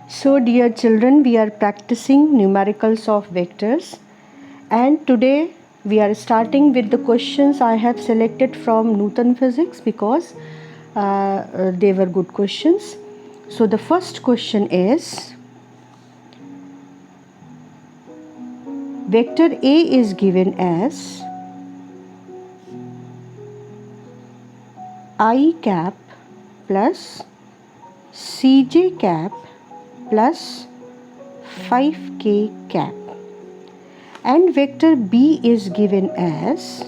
So dear children, we are practicing numericals of vectors, and today we are starting with the questions I have selected from Newton Physics because they were good questions. So the first question is, vector A is given as I cap plus Cj cap plus 5k cap, and vector B is given as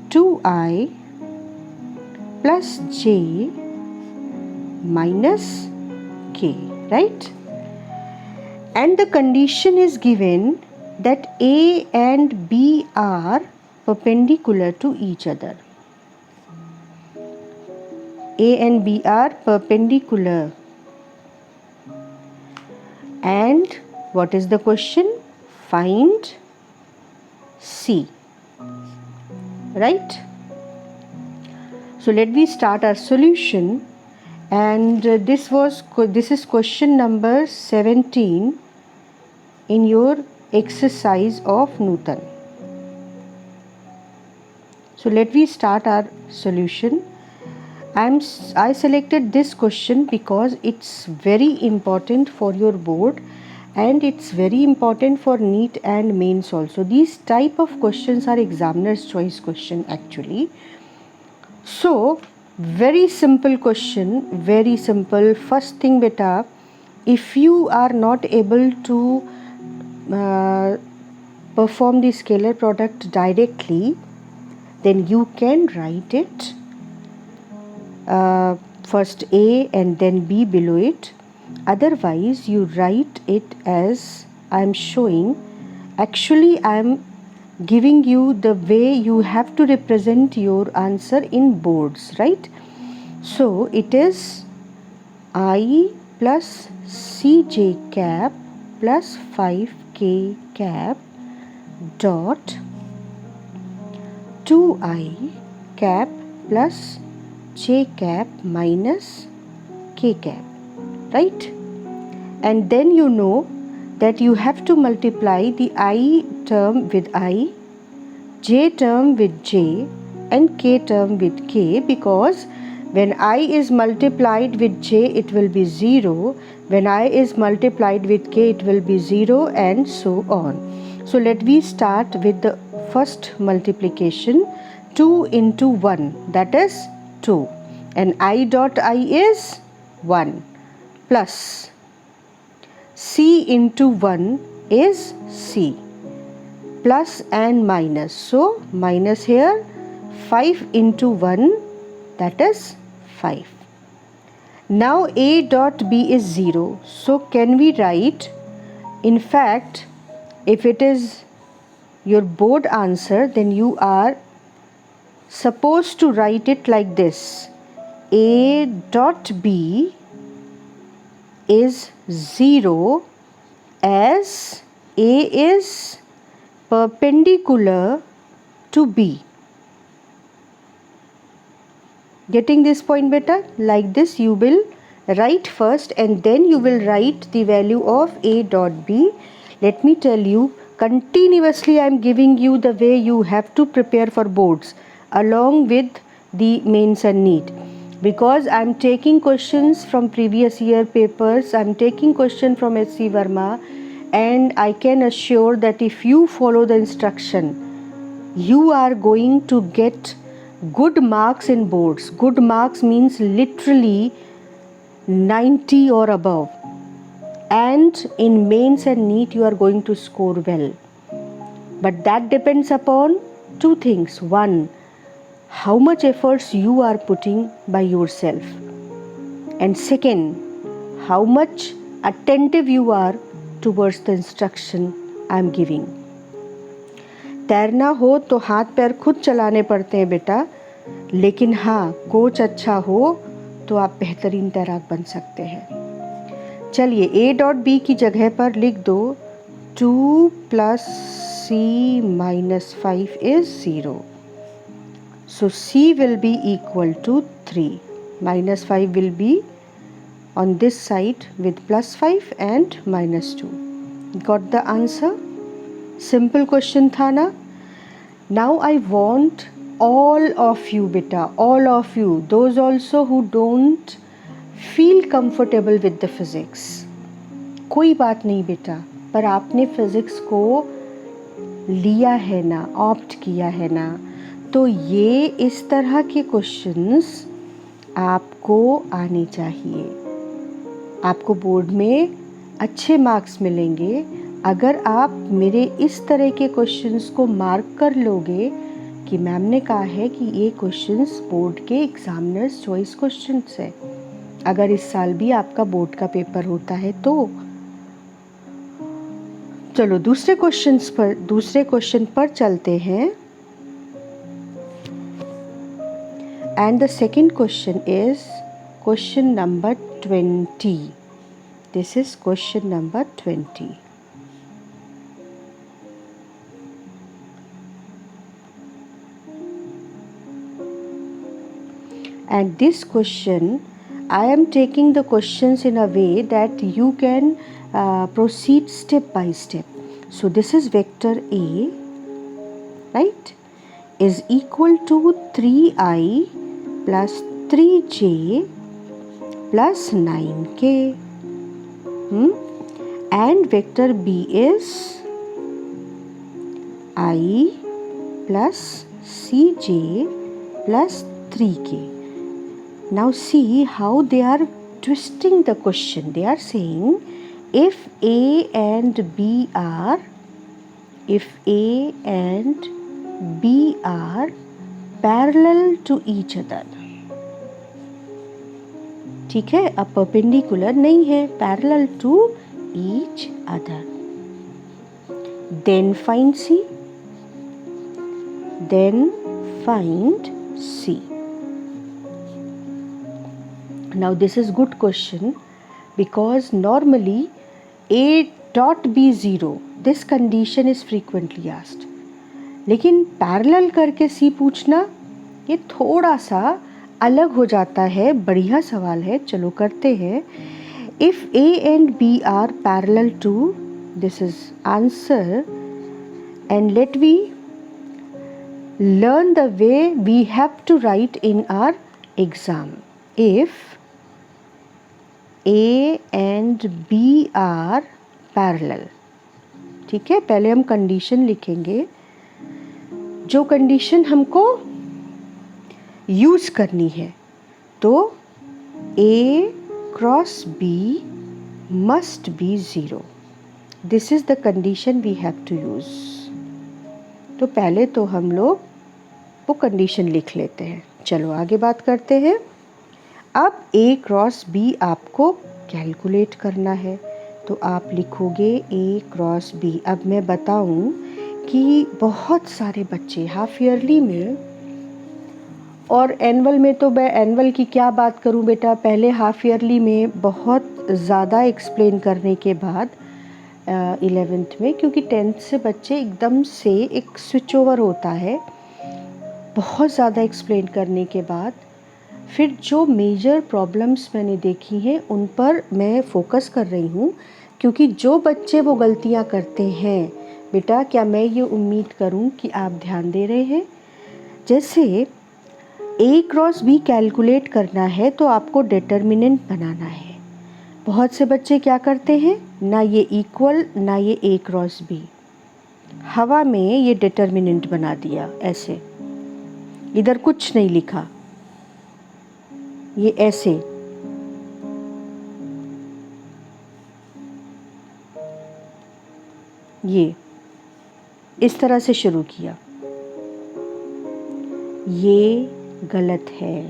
2i plus j minus k, right? And the condition is given that A and B are perpendicular to each other. A and B are perpendicular. And what is the question? Find C. Right? So let me start our solution. And this is question number 17 in your exercise of Newton. So let me start our solution. I selected this question because it's very important for your board, and it's very important for NEET and mains also. These type of questions are examiner's choice question actually. So very simple question, very simple. First thing beta, if you are not able to perform the scalar product directly, then you can write it first A and then B below it. Otherwise you write it as I am showing. Actually I am giving you the way you have to represent your answer in boards, right? So it is I plus Cj cap plus 5k cap dot 2i cap plus j cap minus k cap, right? And then you know that you have to multiply the I term with I, j term with j, and k term with k, because when I is multiplied with j it will be 0, when I is multiplied with k it will be 0, and so on. So let me start with the first multiplication. 2 into 1, that is 2, and I dot I is 1, plus C into 1 is C, plus and minus. So minus here, 5 into 1, that is 5. Now A dot B is 0. So can we write, in fact, if it is your board answer, then you are supposed to write it like this. A dot B is 0 as A is perpendicular to B. Getting this point better? Like this you will write first, and then you will write the value of A dot B. Let me tell you, continuously I am giving you the way you have to prepare for boards along with the mains and NEET, because I am taking questions from previous year papers, I am taking question from S.C. Verma, and I can assure that if you follow the instruction, you are going to get good marks in boards. Good marks means literally 90 or above, and in mains and NEET you are going to score well. But that depends upon two things. One, how much efforts you are putting by yourself, and second, how much attentive you are towards the instruction I am giving. तैरना हो तो हाथ पैर खुद चलाने पड़ते हैं बेटा, लेकिन हाँ, कोच अच्छा हो तो आप बेहतरीन तैराक बन सकते हैं। चलिए A डॉट B की जगह पर लिख दो 2 plus C minus 5 is 0. So C will be equal to 3. Minus 5 will be on this side with +5 and -2. Got the answer? Simple question था ना? Now I want all of you beta, all of you, those also who don't feel comfortable with the physics. कोई बात नहीं बेटा, पर आपने physics को लिया है ना, ऑप्ट किया है ना, तो ये इस तरह के क्वेश्चंस आपको आने चाहिए. आपको बोर्ड में अच्छे मार्क्स मिलेंगे अगर आप मेरे इस तरह के क्वेश्चंस को मार्क कर लोगे कि मैम ने कहा है कि ये क्वेश्चंस बोर्ड के एग्जामिनर्स चॉइस क्वेश्चंस है. अगर इस साल भी आपका बोर्ड का पेपर होता है तो. चलो दूसरे क्वेश्चन पर चलते हैं. And the second question is question number 20. This is question number 20. And this question, I am taking the questions in a way that you can proceed step by step. So this is vector A, right, is equal to 3i plus 3j plus 9k. And vector B is I plus cj plus 3k. Now see how they are twisting the question. They are saying if A and B are parallel to each other. ठीक है, अब perpendicular नहीं है, parallel to each other. Then find C. Then find C. Now this is good question because normally A dot B 0, this condition is frequently asked. लेकिन parallel करके C पूछना ये थोड़ा सा अलग हो जाता है. बढ़िया सवाल है, चलो करते हैं. If A and B are parallel to, this is answer, and let we learn the way we have to write in our exam. If A and B are parallel, ठीक है, पहले हम कंडीशन लिखेंगे. जो कंडीशन हमको use करनी है, तो A cross B must be 0. This is the condition we have to use. तो पहले तो हम लोग वो कंडीशन लिख लेते हैं. चलो आगे बात करते हैं. अब A क्रॉस B आपको कैलकुलेट करना है, तो आप लिखोगे A क्रॉस B. अब मैं बताऊं कि बहुत सारे बच्चे हाफ ईयरली में और एनुअल में, तो मैं एनुअल की क्या बात करूं बेटा, पहले हाफ ईयरली में बहुत ज़्यादा एक्सप्लेन करने के बाद 11th में, क्योंकि 10th से बच्चे एकदम से एक स्विच ओवर होता है, बहुत ज़्यादा एक्सप्लेन करने के बाद फिर जो मेजर प्रॉब्लम्स मैंने देखी हैं उन पर मैं फोकस कर रही हूँ. क्योंकि जो बच्चे वो गलतियाँ करते हैं बेटा, क्या मैं ये उम्मीद करूँ कि आप ध्यान दे रहे हैं. जैसे A क्रॉस B कैलकुलेट करना है तो आपको डिटर्मिनेंट बनाना है. बहुत से बच्चे क्या करते हैं, ना ये इक्वल ना ये A क्रॉस B, हवा में ये डिटर्मिनेंट बना दिया. ऐसे इधर कुछ नहीं लिखा, ये ऐसे. ये इस तरह से शुरू किया. ये गलत है.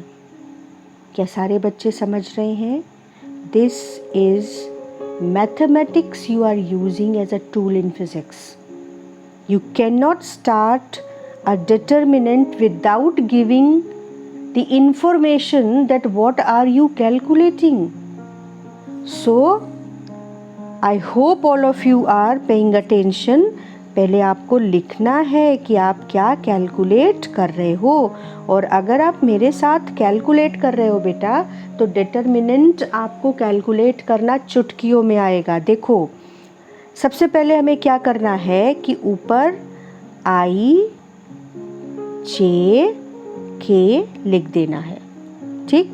क्या सारे बच्चे समझ रहे हैं? This is mathematics you are using as a tool in physics. You can not start a determinant without giving the information that what are you calculating. So I hope all of you are paying attention. पहले आपको लिखना है कि आप क्या calculate कर रहे हो। और अगर आप मेरे साथ कैलकुलेट कर रहे हो बेटा, तो डिटर्मिनेंट आपको कैलकुलेट करना चुटकियों में आएगा। देखो, सबसे पहले हमें क्या करना है कि ऊपर आई जे के लिख देना है। ठीक,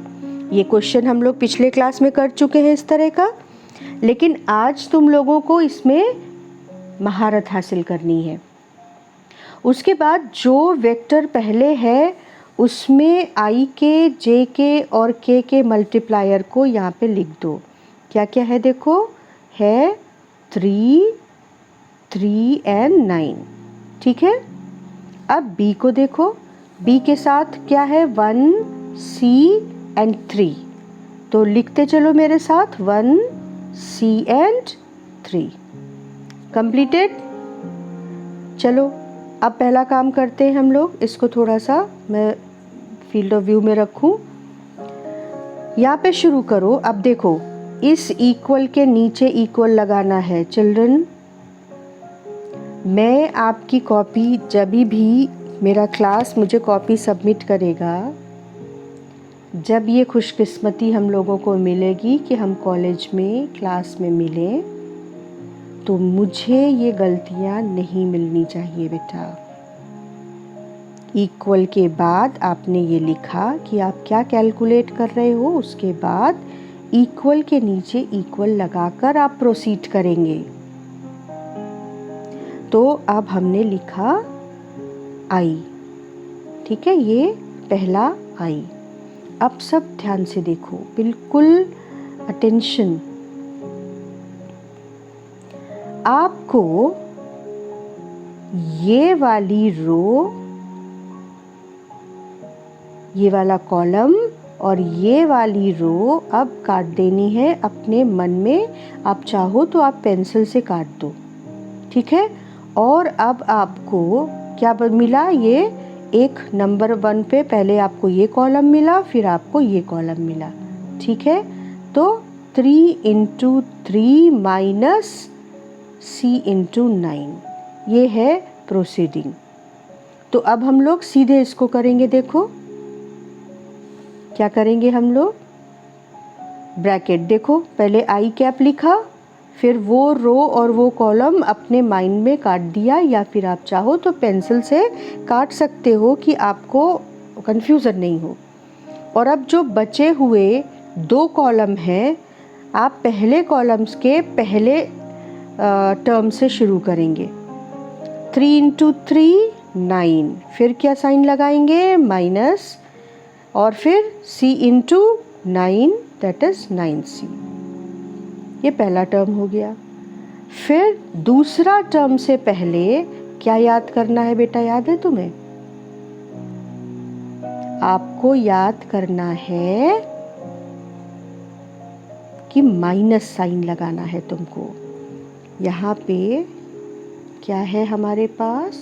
ये क्वेश्चन हम लोग पिछले क्लास में कर चुके हैं इस तरह का, लेकिन आज तुम लोगों को इसमें महारत हासिल करनी है। उसके बाद जो वेक्टर पहले है उसमें आई के, जे के और के मल्टीप्लायर को यहाँ पे लिख दो। क्या क्या है देखो, है 3, 3 एंड 9। ठीक है, अब बी को देखो, बी के साथ क्या है 1, सी एंड 3। तो लिखते चलो मेरे साथ 1, सी एंड 3। कंप्लीटेड। चलो अब पहला काम करते हैं हम लोग। इसको थोड़ा सा मैं फील्ड ऑफ व्यू में रखूं, यहाँ पे शुरू करो। अब देखो, इस इक्वल के नीचे इक्वल लगाना है चिल्ड्रन। मैं आपकी कॉपी, जब भी मेरा क्लास मुझे कॉपी सबमिट करेगा, जब ये खुशकिस्मती हम लोगों को मिलेगी कि हम कॉलेज में क्लास में मिलें, तो मुझे ये गलतियाँ नहीं मिलनी चाहिए बेटा। इक्वल के बाद आपने ये लिखा कि आप क्या कैलकुलेट कर रहे हो, उसके बाद इक्वल के नीचे इक्वल लगाकर आप प्रोसीड करेंगे। तो अब हमने लिखा आई। ठीक है, ये पहला आई। अब सब ध्यान से देखो, बिल्कुल अटेंशन। आपको ये वाली रो, ये वाला कॉलम और ये वाली रो अब काट देनी है अपने मन में। आप चाहो तो आप पेंसिल से काट दो। ठीक है, और अब आपको क्या मिला, ये एक नंबर 1 पे पहले आपको ये कॉलम मिला, फिर आपको ये कॉलम मिला। ठीक है, तो 3 × 3 माइनस C × 9, ये है प्रोसीडिंग। तो अब हम लोग सीधे इसको करेंगे। देखो क्या करेंगे हम लोग, ब्रैकेट देखो, पहले आई कैप लिखा, फिर वो रो और वो कॉलम अपने माइंड में काट दिया, या फिर आप चाहो तो पेंसिल से काट सकते हो कि आपको कंफ्यूजन नहीं हो। और अब जो बचे हुए 2 कॉलम हैं, आप पहले कॉलम्स के पहले टर्म से शुरू करेंगे। 3 × 3 9, फिर क्या साइन लगाएंगे, माइनस, और फिर C × 9 दैट इज 9C। ये पहला टर्म हो गया। फिर दूसरा टर्म से पहले क्या याद करना है बेटा, याद है तुम्हें? आपको याद करना है कि माइनस साइन लगाना है तुमको। यहाँ पे क्या है हमारे पास,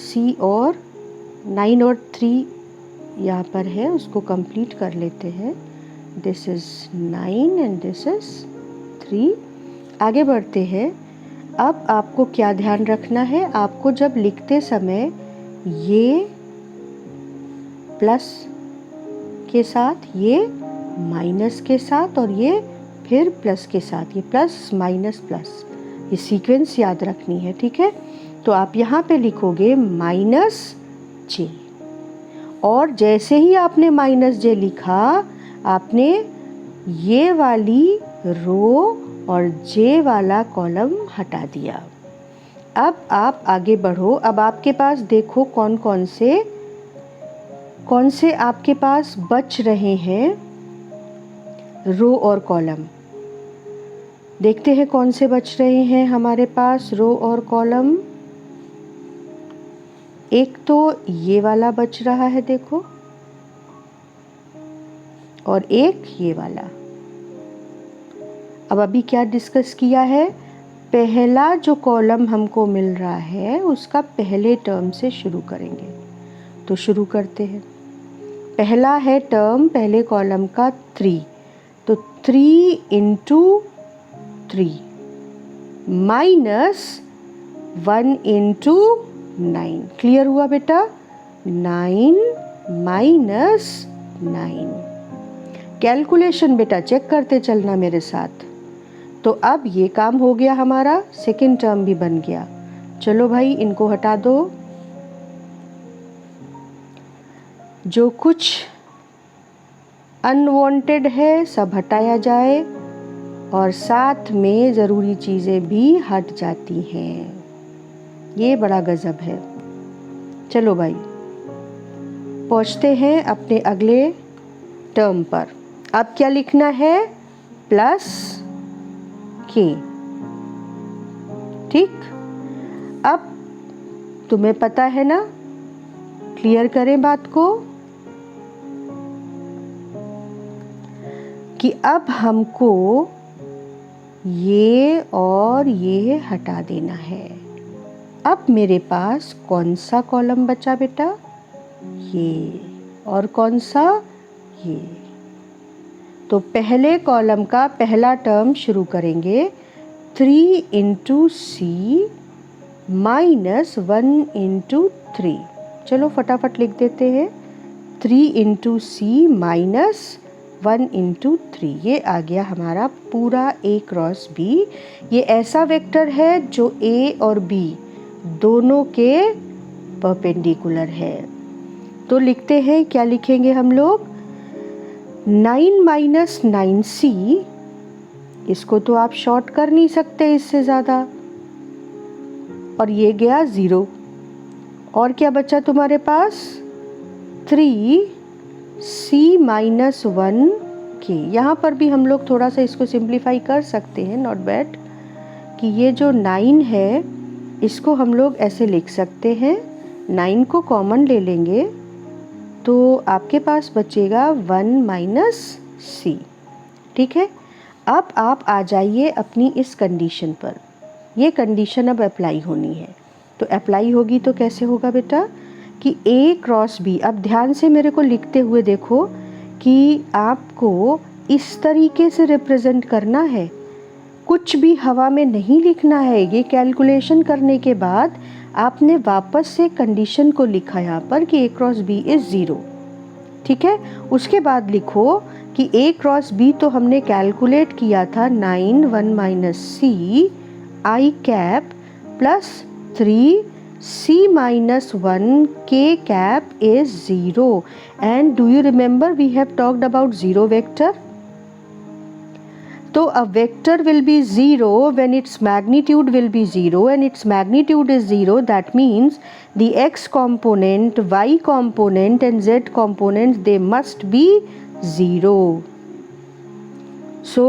C और 9 और 3 यहाँ पर है, उसको कंप्लीट कर लेते हैं। This is 9 and this is 3। आगे बढ़ते हैं। अब आपको क्या ध्यान रखना है, आपको जब लिखते समय ये प्लस के साथ, ये माइनस के साथ और ये फिर प्लस के साथ, ये प्लस माइनस प्लस, ये सीक्वेंस याद रखनी है। ठीक है, तो आप यहाँ पे लिखोगे -j, और जैसे ही आपने -j लिखा, आपने ये वाली रो और जे वाला कॉलम हटा दिया। अब आप आगे बढ़ो। अब आपके पास देखो कौन से आपके पास बच रहे हैं रो और कॉलम। देखते हैं कौन से बच रहे हैं हमारे पास रो और कॉलम। एक तो ये वाला बच रहा है देखो, और एक ये वाला। अब अभी क्या डिस्कस किया है, पहला जो कॉलम हमको मिल रहा है उसका पहले टर्म से शुरू करेंगे। तो शुरू करते हैं। पहला है टर्म पहले कॉलम का 3, तो 3 × 3 माइनस 1 into 9। क्लियर हुआ बेटा? 9 माइनस 9। कैलकुलेशन बेटा चेक करते चलना मेरे साथ। तो अब ये काम हो गया हमारा, सेकेंड टर्म भी बन गया। चलो भाई इनको हटा दो, जो कुछ अनवांटेड है सब हटाया जाए और साथ में ज़रूरी चीज़ें भी हट जाती हैं। ये बड़ा गज़ब है। चलो भाई पहुँचते हैं अपने अगले टर्म पर। अब क्या लिखना है? प्लस के। ठीक, अब तुम्हें पता है ना, क्लियर करें बात को, कि अब हमको ये और ये हटा देना है। अब मेरे पास कौन सा कॉलम बचा बेटा? ये। और कौन सा? ये। तो पहले कॉलम का पहला टर्म शुरू करेंगे, 3 इंटू सी माइनस 1 इंटू 3। चलो फटाफट लिख देते हैं, 3 इंटू सी माइनस 1 इंटू 3। ये आ गया हमारा पूरा A क्रॉस B। ये ऐसा वेक्टर है जो A और B दोनों के परपेंडिकुलर है। तो लिखते हैं, क्या लिखेंगे हम लोग? 9 माइनस 9C। इसको तो आप शॉर्ट कर नहीं सकते इससे ज़्यादा, और ये गया 0। और क्या बचा तुम्हारे पास? 3C minus 1K। यहाँ पर भी हम लोग थोड़ा सा इसको सिंप्लीफाई कर सकते हैं, नॉट बैड, कि ये जो 9 है इसको हम लोग ऐसे लिख सकते हैं, 9 को कॉमन ले लेंगे तो आपके पास बचेगा 1 माइनस C। ठीक है, अब आप आ जाइए अपनी इस कंडीशन पर। ये कंडीशन अब अप्लाई होनी है। तो अप्लाई होगी तो कैसे होगा बेटा? कि A क्रॉस B, अब ध्यान से मेरे को लिखते हुए देखो कि आपको इस तरीके से रिप्रेजेंट करना है, कुछ भी हवा में नहीं लिखना है। ये कैलकुलेशन करने के बाद आपने वापस से कंडीशन को लिखा यहाँ पर कि A क्रॉस B इज़ 0। ठीक है, उसके बाद लिखो कि A क्रॉस B तो हमने कैलकुलेट किया था 9 1 minus C I cap plus 3C minus 1 K cap is 0. And do you remember we have talked about zero vector? So a vector will be 0 when its magnitude will be 0, and its magnitude is 0. That means the x component, y component and z component, they must be 0. So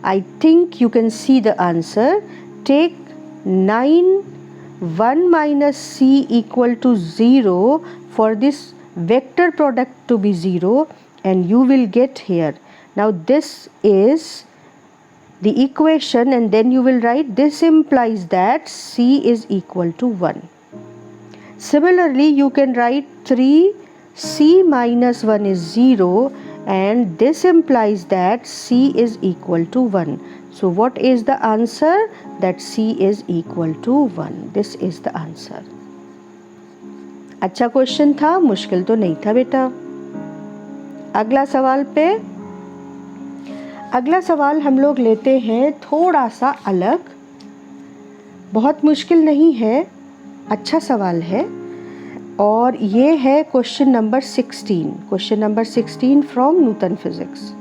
I think you can see the answer. Take 9 1 minus C equal to 0 for this vector product to be 0, and you will get here. Now this is the equation, and then you will write this implies that C is equal to 1. Similarly, you can write 3C minus 1 is 0, and this implies that C is equal to 1. So what is the answer? That C is equal to 1. This is the answer. अच्छा question था, मुश्किल तो नहीं था बेटा। अगला सवाल पे, अगला सवाल हम लोग लेते हैं थोड़ा सा अलग, बहुत मुश्किल नहीं है, अच्छा सवाल है, और ये है question number 16। Question number 16 from Newton physics.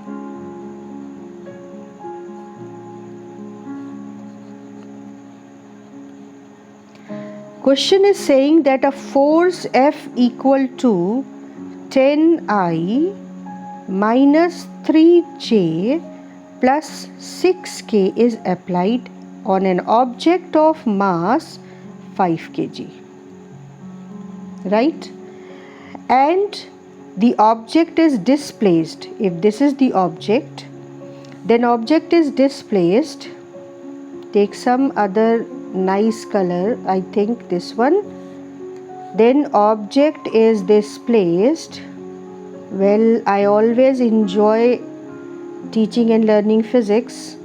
Question is saying that a force F equal to 10I minus 3J plus 6K is applied on an object of mass 5 kg. Right? And the object is displaced. If this is the object, then object is displaced. Take some other nice color, I think this one. Then object is displaced. Well, I always enjoy teaching and learning physics,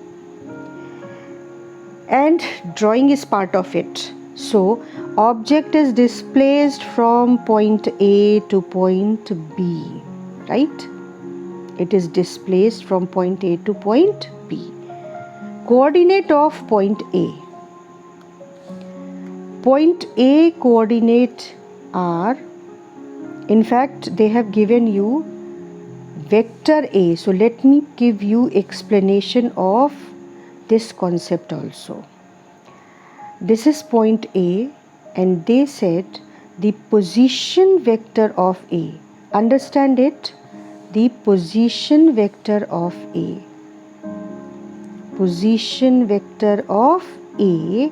and drawing is part of it. So object is displaced from point A to point B, right? It is displaced from point A to point B. Coordinate of point A. Point A coordinate are, in fact they have given you vector A. So let me give you explanation of this concept also. This is point A and they said the position vector of A. Understand it? The position vector of A. Position vector of A,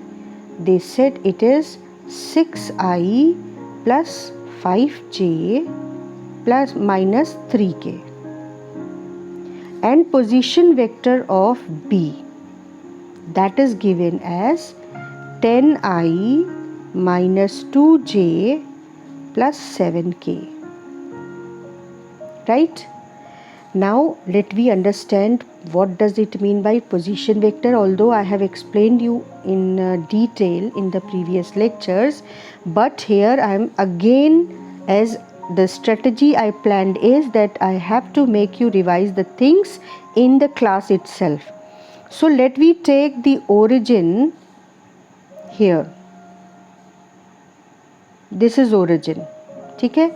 they said it is 6i plus 5j plus minus 3k. And position vector of B, that is given as 10i minus 2j plus 7k. Right? Now let me understand what does it mean by position vector, although I have explained you in detail in the previous lectures, but here I am again, as the strategy I planned is that I have to make you revise the things in the class itself. So let me take the origin here. This is origin, ठीक है?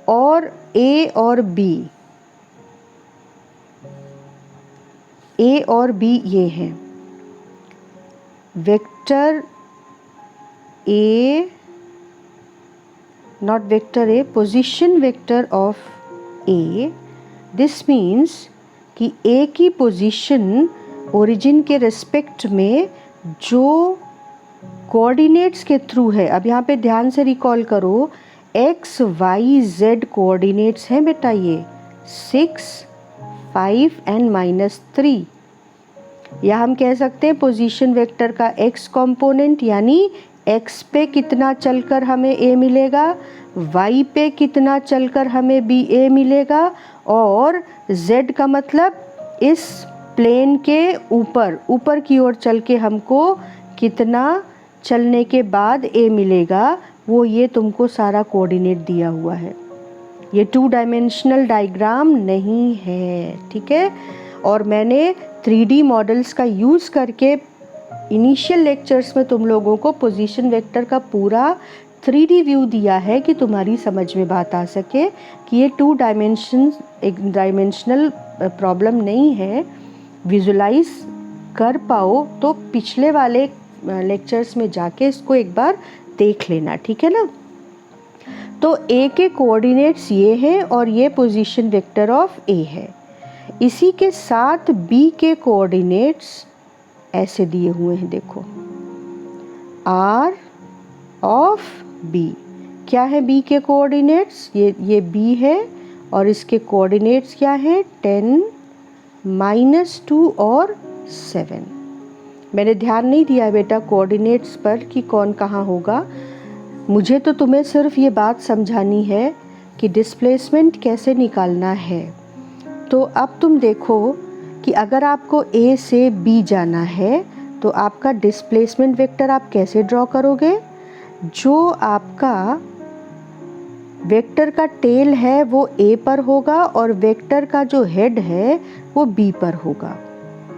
और A और B, A और B ये हैं. Vector A, not vector A, position vector of A. This means कि A की position origin के रिस्पेक्ट में जो कोऑर्डिनेट्स के थ्रू है. अब यहाँ पे ध्यान से रिकॉल करो, एक्स वाई जेड कोऑर्डिनेट्स हैं बेटा, ये 6, 5 एंड -3. या हम कह सकते हैं पोजीशन वेक्टर का एक्स कंपोनेंट, यानी एक्स पे कितना चलकर हमें ए मिलेगा, वाई पे कितना चलकर हमें बी ए मिलेगा, और जेड का मतलब इस प्लेन के ऊपर की ओर चल के हमको कितना चलने के बाद ए मिलेगा, वो ये तुमको सारा कोऑर्डिनेट दिया हुआ है. ये 2 डायमेंशनल डायग्राम नहीं है, ठीक है? और मैंने 3D मॉडल्स का यूज़ करके इनिशियल लेक्चर्स में तुम लोगों को पोजीशन वेक्टर का पूरा 3D व्यू दिया है कि तुम्हारी समझ में बात आ सके कि ये 2 डायमेंशनल प्रॉब्लम नहीं है. विजुलाइज कर पाओ तो पिछले वाले लेक्चर्स में जाके इसको एक बार देख लेना, ठीक है ना? तो ए के कोऑर्डिनेट्स ये हैं और ये पोजीशन वेक्टर ऑफ ए है. इसी के साथ बी के कोऑर्डिनेट्स ऐसे दिए हुए हैं, देखो, आर ऑफ बी. क्या है बी के कोऑर्डिनेट्स? ये बी है और इसके कोऑर्डिनेट्स क्या है? 10, -2 और 7. मैंने ध्यान नहीं दिया बेटा कोऑर्डिनेट्स पर कि कौन कहाँ होगा. मुझे तो तुम्हें सिर्फ ये बात समझानी है कि डिस्प्लेसमेंट कैसे निकालना है. तो अब तुम देखो कि अगर आपको ए से बी जाना है तो आपका डिस्प्लेसमेंट वेक्टर आप कैसे ड्रॉ करोगे? जो आपका वेक्टर का टेल है वो ए पर होगा और वेक्टर का जो हेड है वो बी पर होगा.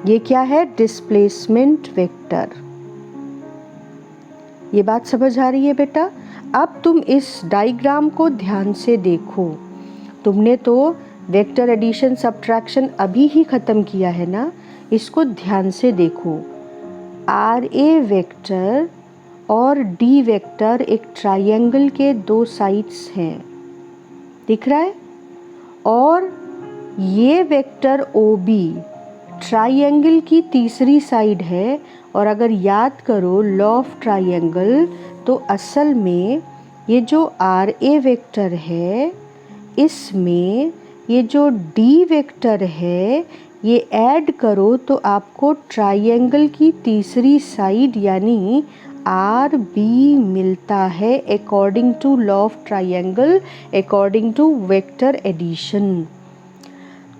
ये क्या है? Displacement vector. ये बात समझ आ रही है बेटा? अब तुम इस डायग्राम को ध्यान से देखो. तुमने तो वेक्टर एडिशन सब्ट्रैक्शन अभी ही ख़त्म किया है ना, इसको ध्यान से देखो. आर ए वेक्टर और डी वेक्टर एक ट्रायंगल के 2 साइड्स हैं, दिख रहा है? और ये वेक्टर ओ बी ट्रायंगल की तीसरी साइड है. और अगर याद करो लॉ ऑफ ट्रायंगल, तो असल में ये जो आर ए वेक्टर है इसमें ये जो डी वेक्टर है ये ऐड करो तो आपको ट्रायंगल की तीसरी साइड यानी आर बी मिलता है according to law of triangle, according to vector addition.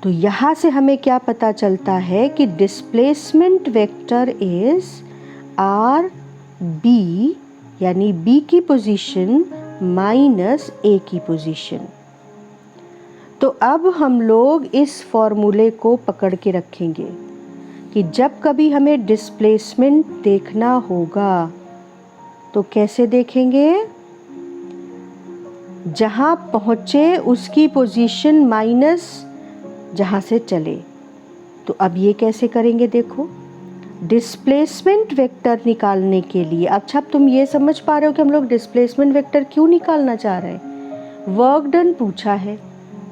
तो यहाँ से हमें क्या पता चलता है कि displacement vector is R B यानी B की पोजीशन माइनस A की पोजीशन। तो अब हम लोग इस फॉर्मूले को पकड़ के रखेंगे कि जब कभी हमें डिस्प्लेसमेंट देखना होगा तो कैसे देखेंगे, जहाँ पहुँचे उसकी पोजीशन माइनस जहाँ से चले। तो अब ये कैसे करेंगे, देखो डिस्प्लेसमेंट वेक्टर निकालने के लिए। अच्छा, अब तुम ये समझ पा रहे हो कि हम लोग डिस्प्लेसमेंट वेक्टर क्यों निकालना चाह रहे हैं। वर्क डन पूछा है,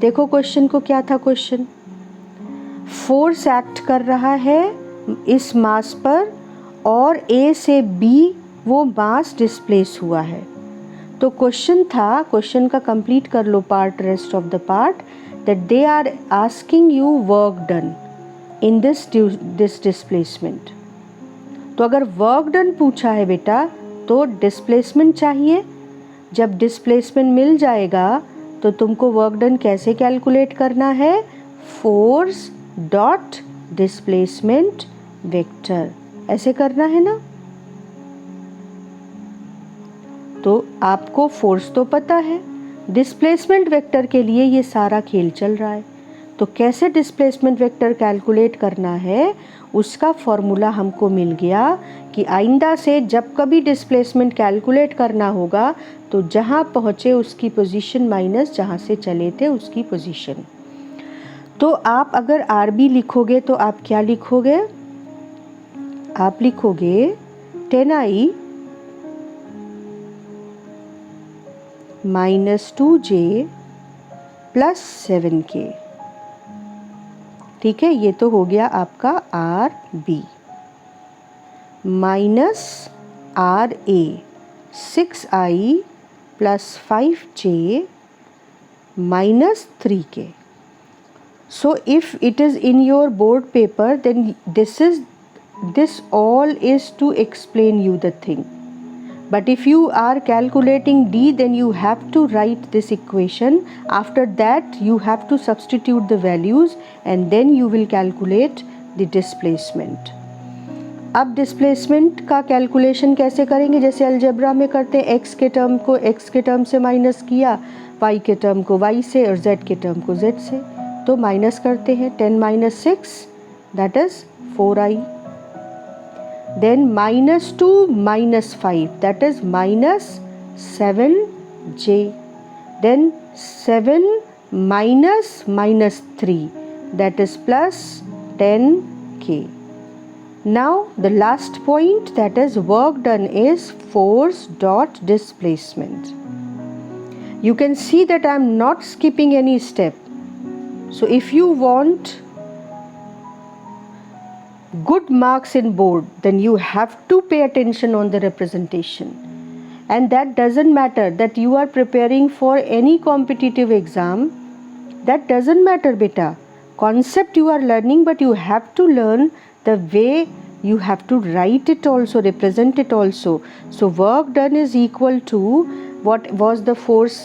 देखो क्वेश्चन को क्या था। क्वेश्चन फोर्स एक्ट कर रहा है इस मास पर और A से B वो मास डिस्प्लेस हुआ है। तो क्वेश्चन था, क्वेश्चन का कंप्लीट कर लो part, rest of the part, that they are asking you work done in this displacement. तो अगर वर्क डन पूछा है बेटा तो डिस्प्लेसमेंट चाहिए। जब डिस्प्लेसमेंट मिल जाएगा तो तुमको वर्क डन कैसे कैलकुलेट करना है, फोर्स डॉट डिस्प्लेसमेंट वेक्टर, ऐसे करना है ना। तो आपको फोर्स तो पता है, डिस्प्लेसमेंट वेक्टर के लिए ये सारा खेल चल रहा है। तो कैसे डिस्प्लेसमेंट वेक्टर कैलकुलेट करना है उसका फॉर्मूला हमको मिल गया कि आइंदा से जब कभी डिस्प्लेसमेंट कैलकुलेट करना होगा तो जहाँ पहुँचे उसकी पोजीशन माइनस जहाँ से चले थे उसकी पोजीशन। तो आप अगर RB लिखोगे तो आप क्या लिखोगे, आप लिखोगे 10I minus 2J plus 7K। ठीक है, ये तो हो गया आपका RB minus RA 6I plus 5J minus 3K. So if it is in your board paper, then this all is to explain you the thing. But if you are calculating D, then you have to write this equation. After that you have to substitute the values and then you will calculate the displacement. अब displacement का calculation कैसे करेंगे, जैसे algebra में करते हैं, x के term को x के टर्म से माइनस किया, y के टर्म को y से और z के टर्म को z से, तो माइनस करते हैं। 10 minus 6 that is 4i, then minus 2 minus 5 that is minus 7j, then 7 minus minus 3 that is plus 10k. Now the last point, that is work done, is force dot displacement. You can see that I am not skipping any step. So if you want good marks in board, then you have to pay attention on the representation. And that doesn't matter that you are preparing for any competitive exam. That doesn't matter, beta. Concept you are learning, but you have to learn the way you have to write it also, represent it also. So work done is equal to what was the force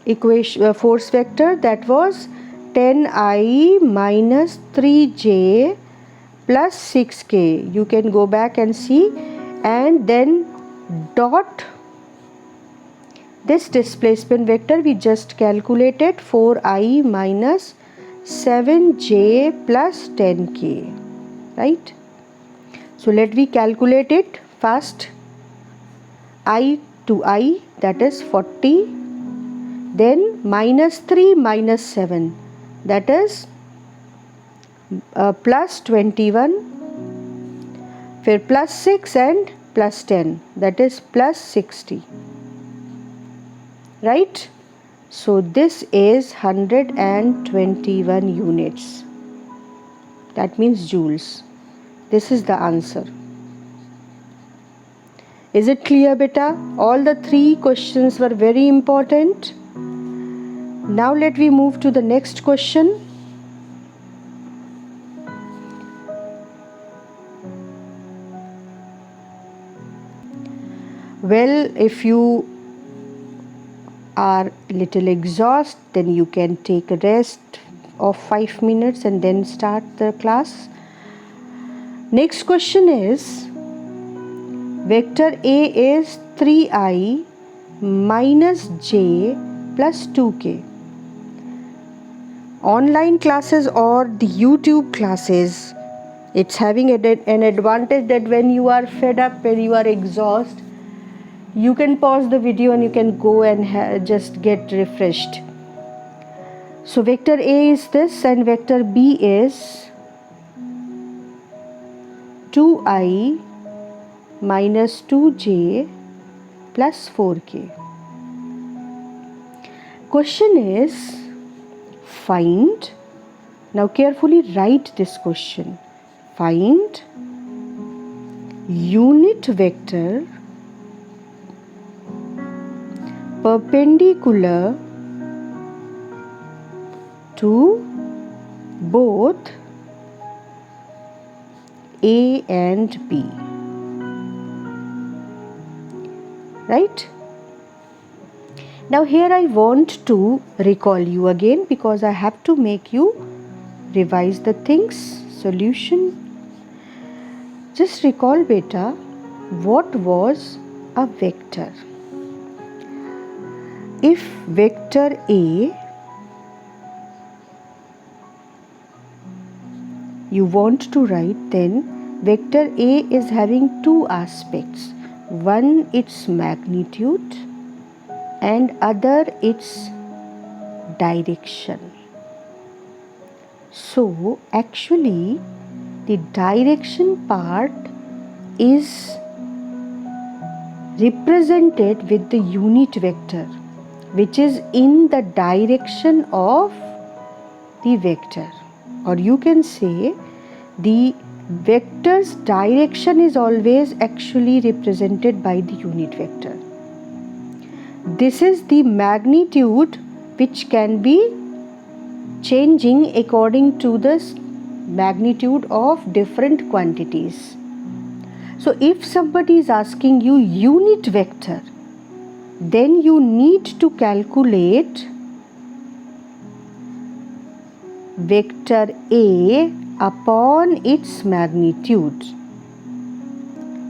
equation, force vector, that was 10I minus 3j plus 6k. You can go back and see, and then dot this displacement vector we just calculated, 4I minus 7j plus 10k, right? So let me calculate it first. I to I, that is 40, then minus 3 minus 7, that is plus 21, फिर plus 6 and plus 10, that is plus 60, right? So this is 121 units, that means joules. This is the answer. Is it clear, beta? All the three questions were very important. Now let me move to the next question. Well, if you are little exhausted, then you can take a rest of 5 minutes and then start the class. Next question is, Vector A is 3i minus j plus 2k. Online classes or the YouTube classes, it's having an advantage that when you are fed up, when you are exhausted, you can pause the video and you can go and just get refreshed. So vector A is this and vector B is 2i minus 2j plus 4k. Question is find, now carefully write this question, find unit vector perpendicular to both A and B. Right? Now here I want to recall you again because I have to make you revise the things. Solution. Just recall beta, what was a vector? If vector A you want to write, then vector A is having two aspects. One, its magnitude, and other, its direction. So actually the direction part is represented with the unit vector, which is in the direction of the vector, or you can say the vector's direction is always actually represented by the unit vector. This is the magnitude which can be changing according to the magnitude of different quantities. So if somebody is asking you unit vector, then you need to calculate vector A upon its magnitude.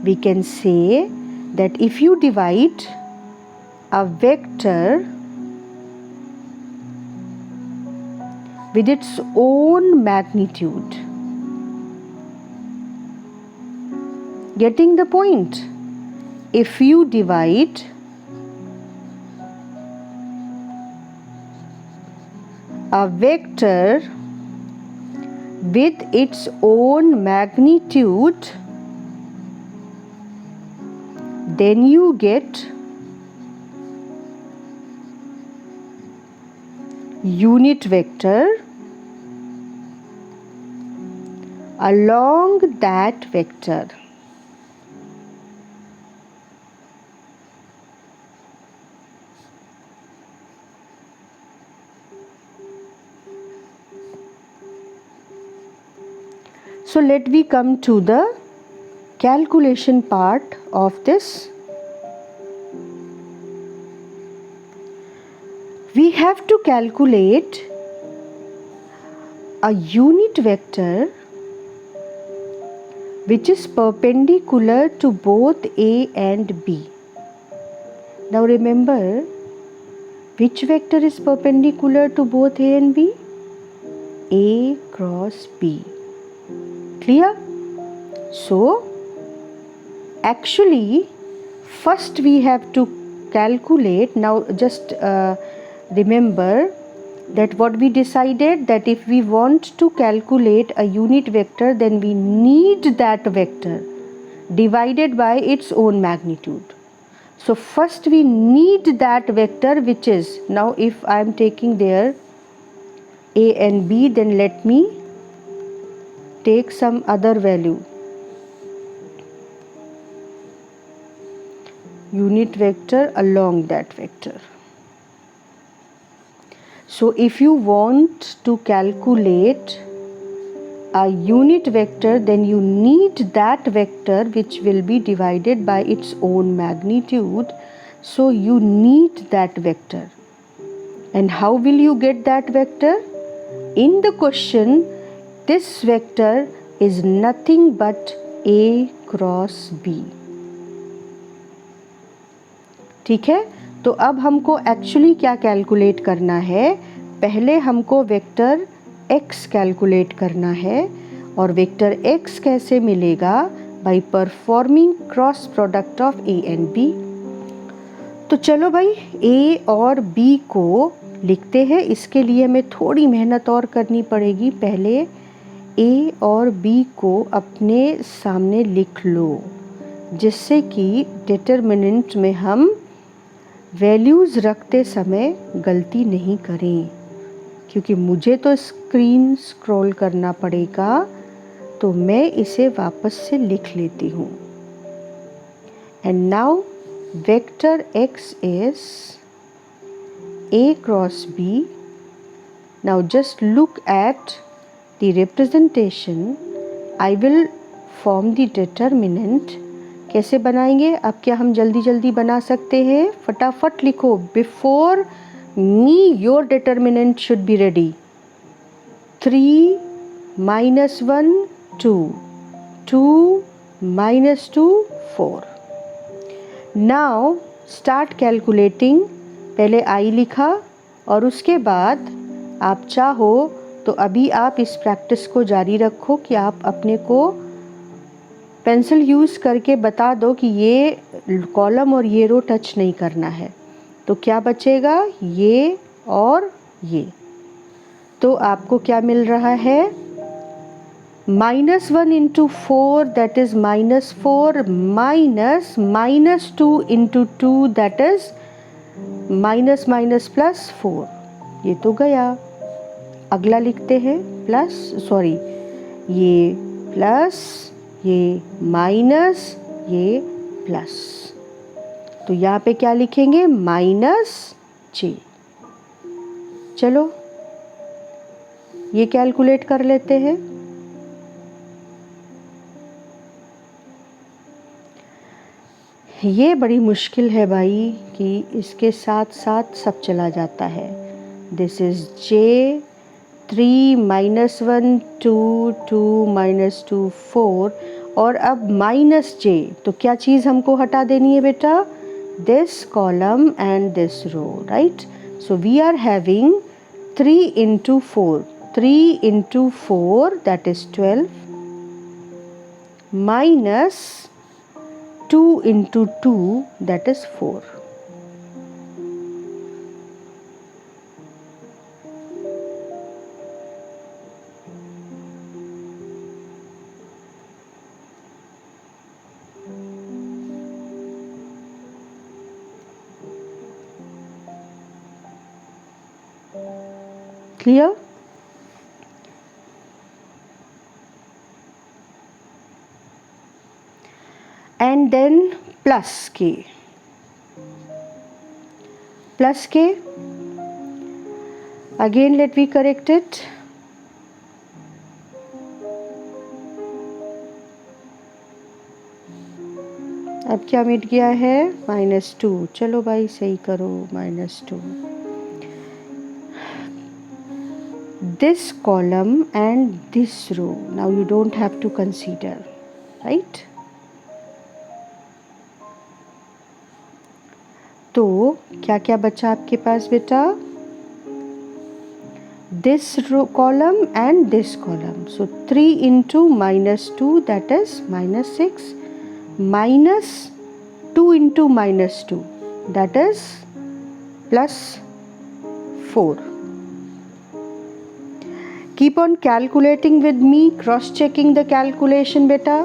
We can say that if you divide a vector with its own magnitude, getting the point? If you divide a vector with its own magnitude, then you get unit vector along that vector. So let me come to the calculation part of this. We have to calculate a unit vector which is perpendicular to both A and B. Now remember, which vector is perpendicular to both A and B? A cross B. Clear? So actually first we have to calculate. Now just remember that what we decided, that if we want to calculate a unit vector, then we need that vector divided by its own magnitude. So first we need that vector, which is, now if I am taking there A and B, then let me take some other value. Unit vector along that vector. So if you want to calculate a unit vector, then you need that vector which will be divided by its own magnitude. So you need that vector. And how will you get that vector? In the question, this vector is nothing but A cross B. ठीक है। तो अब हमको actually क्या calculate करना है, पहले हमको वेक्टर x कैलकुलेट करना है। और वेक्टर x कैसे मिलेगा, by performing cross product of a and b। तो चलो भाई a और b को लिखते हैं। इसके लिए हमें थोड़ी मेहनत और करनी पड़ेगी। पहले a और b को अपने सामने लिख लो, जिससे कि डिटरमिनेंट में हम वैल्यूज़ रखते समय गलती नहीं करें, क्योंकि मुझे तो स्क्रीन स्क्रॉल करना पड़ेगा। तो मैं इसे वापस से लिख लेती हूँ। And now vector x is a cross b. Now just look at the representation. I will form the determinant. कैसे बनाएंगे? अब क्या हम जल्दी जल्दी बना सकते हैं? फटाफट लिखो। Before me your determinant should be ready. 3 minus 1 2, 2 minus 2 4. Now start calculating. पहले i लिखा और उसके बाद आप चाहो तो अभी आप इस प्रैक्टिस को जारी रखो कि आप अपने को पेंसिल यूज़ करके बता दो कि ये कॉलम और ये रो टच नहीं करना है। तो क्या बचेगा, ये और ये। तो आपको क्या मिल रहा है, -1 into 4 that is -4 minus -2 into 2 that is -+4। ये तो गया। अगला लिखते हैं ये प्लस, ये माइनस, ये प्लस। तो यहाँ पे क्या लिखेंगे, -j। चलो ये कैलकुलेट कर लेते हैं। ये बड़ी मुश्किल है भाई कि इसके साथ साथ सब चला जाता है। दिस इज़ j, 3 -1 2 2 -2 4 और अब -j। तो क्या चीज़ हमको हटा देनी है बेटा, this column and this row, right. So we are having 3 into 4, 3 into 4 that is 12 minus 2 into 2 that is 4. Clear? And then plus k. Plus k. Again let me correct it. अब क्या मिट गया है, -2। चलो भाई सही करो, -2। This column and this row now you don't have to consider, right? तो क्या क्या बचा आपके पास बेटा, this row column and this column. So 3 into -2 that is -6 minus 2 into -2 that is +4. Keep on calculating with me, cross checking the calculation बेटा।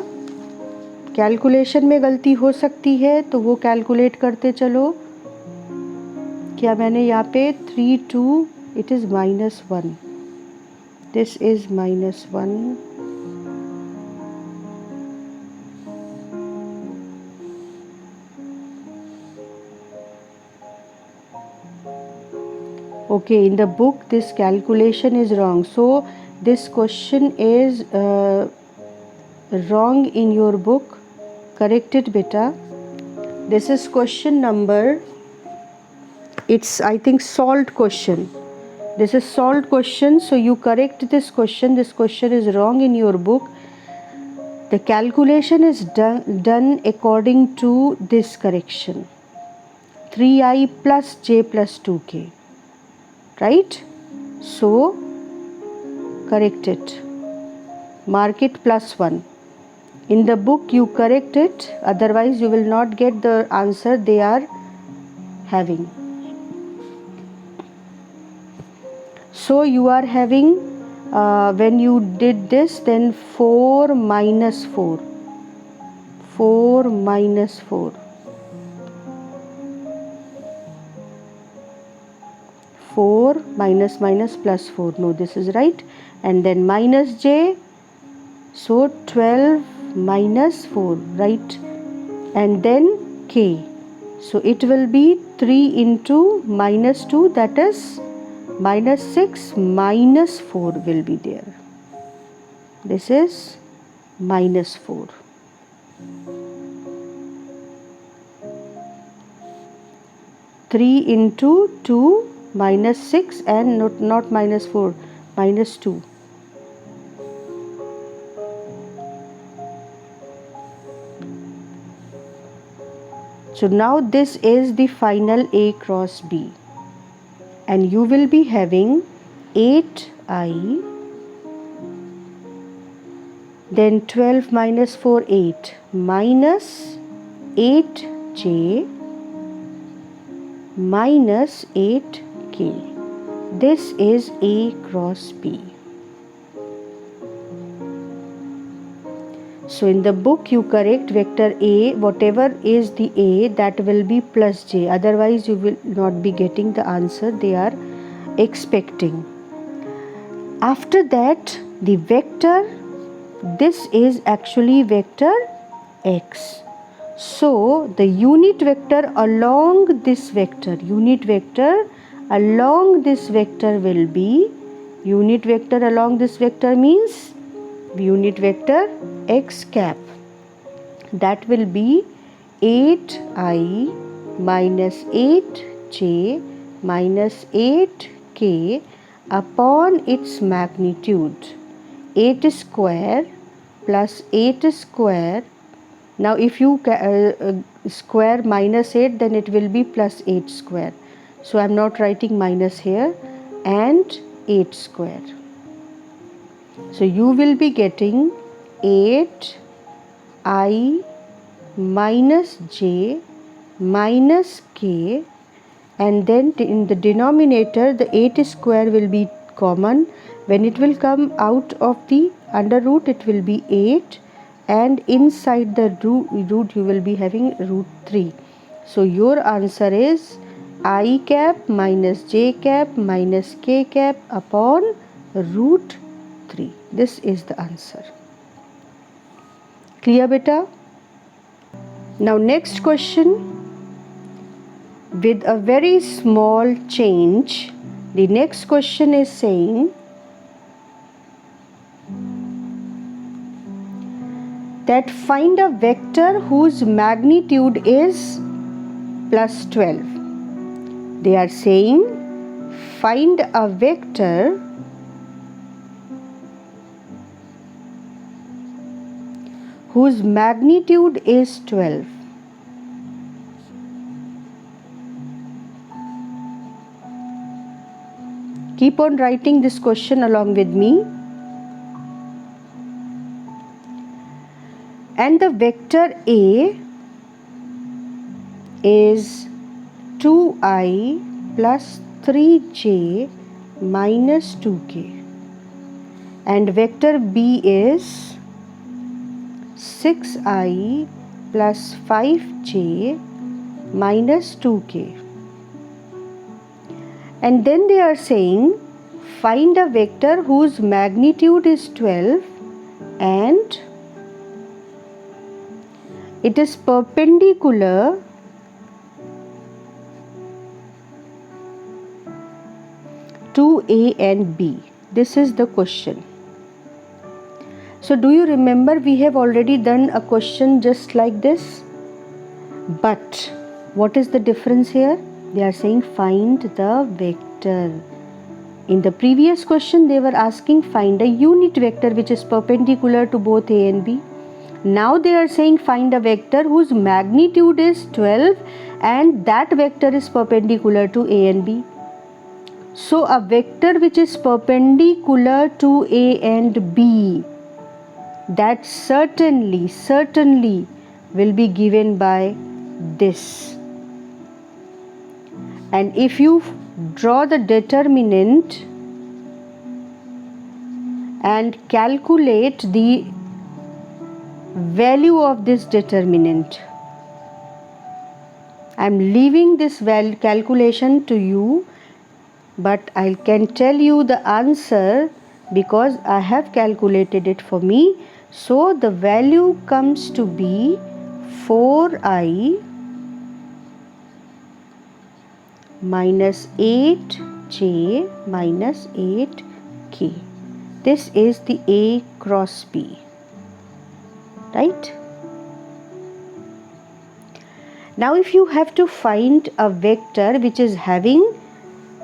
Calculation में गलती हो सकती है तो वो कैलकुलेट करते चलो। क्या मैंने यहाँ पे 3 2 it is -1, this is -1, okay, in the book this calculation is wrong, so this question is wrong in your book. Correct it beta. This is question number, it's I think solved question. This is solved question, so you correct this question. This question is wrong in your book. The calculation is done according to this correction. 3i plus j plus 2k, right? So correct it, mark it +1. In the book you correct it, otherwise you will not get the answer they are having. So you are having, when you did this, then 4 minus 4, 4 minus 4, 4 minus minus plus 4, no, this is right, and then minus j, so 12 minus 4, right, and then k, so it will be 3 into minus 2, that is minus 6 minus 4 will be there. This is minus 4. Three into 2 minus 6 and not minus 4, minus 2. So now this is the final A cross B, and you will be having 8i, then 12 minus 4, 8, minus 8j minus 8k. This is A cross B. So in the book you correct vector A, whatever is the A, that will be plus j, otherwise you will not be getting the answer they are expecting. After that, the vector, this is actually vector x. So the unit vector along this vector, unit vector along this vector will be, unit vector along this vector means unit vector x cap, that will be 8i minus 8j minus 8k upon its magnitude, 8 square plus 8 square. Now if you square minus 8, then it will be plus 8 square, so I am not writing minus here, and 8 square. So you will be getting 8i minus j minus k, and then in the denominator the 8 square will be common. When it will come out of the under root, it will be 8, and inside the root you will be having root 3. So your answer is I cap minus j cap minus k cap upon root 3. This is the answer. Clear, beta? Now next question, with a very small change. The next question is saying that find a vector whose magnitude is plus 12. They are saying find a vector whose magnitude is 12. Keep on writing this question along with me. And the vector A is 2i plus 3j minus 2k, and vector B is 6i plus 5j minus 2k. And then they are saying find a vector whose magnitude is 12 and it is perpendicular to A and B. This is the question. So do you remember we have already done a question just like this? But what is the difference here? They are saying find the vector. In the previous question they were asking find a unit vector which is perpendicular to both A and B. Now they are saying find a vector whose magnitude is 12 and that vector is perpendicular to A and B. So a vector which is perpendicular to A and B, that certainly will be given by this. And if you draw the determinant and calculate the value of this determinant, I am leaving this calculation to you, but I can tell you the answer because I have calculated it for me. So the value comes to be 4i minus 8j minus 8k. This is the A cross B, right? Now if you have to find a vector which is having,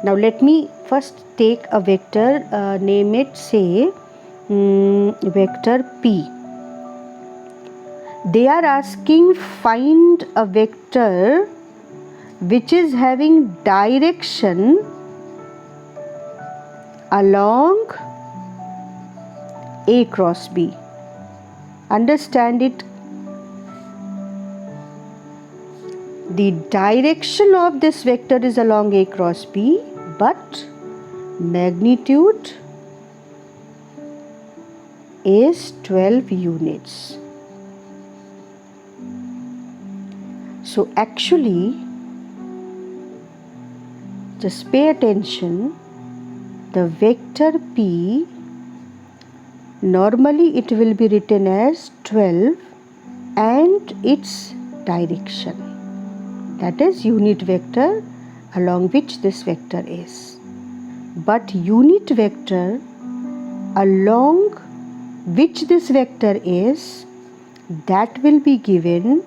now let me first take a vector, name it say vector P. They are asking find a vector which is having direction along A cross B. Understand it. The direction of this vector is along A cross B, but magnitude is 12 units. So actually, just pay attention, the vector P, normally it will be written as 12 and its direction. That is unit vector along which this vector is. But unit vector along which this vector is, that will be given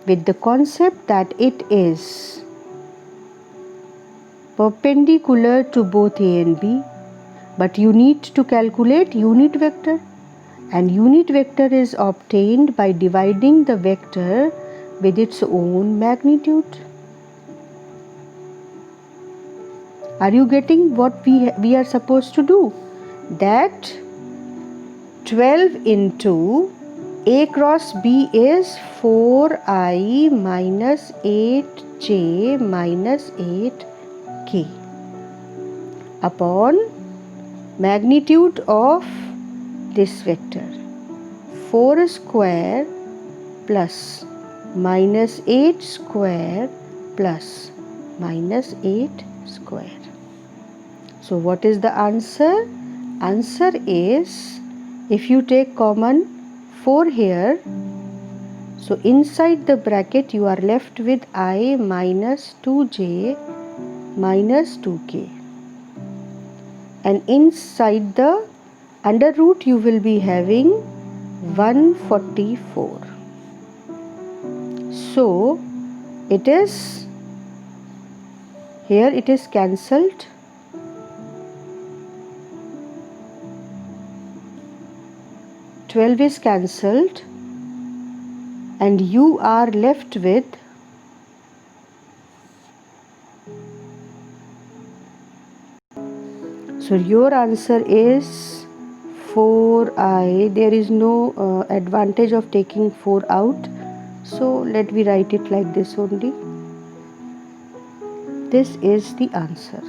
with the concept that it is perpendicular to both A and B. But you need to calculate unit vector, and unit vector is obtained by dividing the vector with its own magnitude. Are you getting what we are supposed to do? That 12 into A cross B is 4i minus 8j minus 8k upon magnitude of this vector 4 square plus minus 8 square plus minus 8 square. So what is the answer? Answer is, if you take common 4 here, so inside the bracket you are left with I minus 2j minus 2k, and inside the under root you will be having 144. So it is, here it is cancelled. Twelve is cancelled and you are left with so your answer is 4i. There is no advantage of taking 4 out, so let me write it like this only. This is the answer.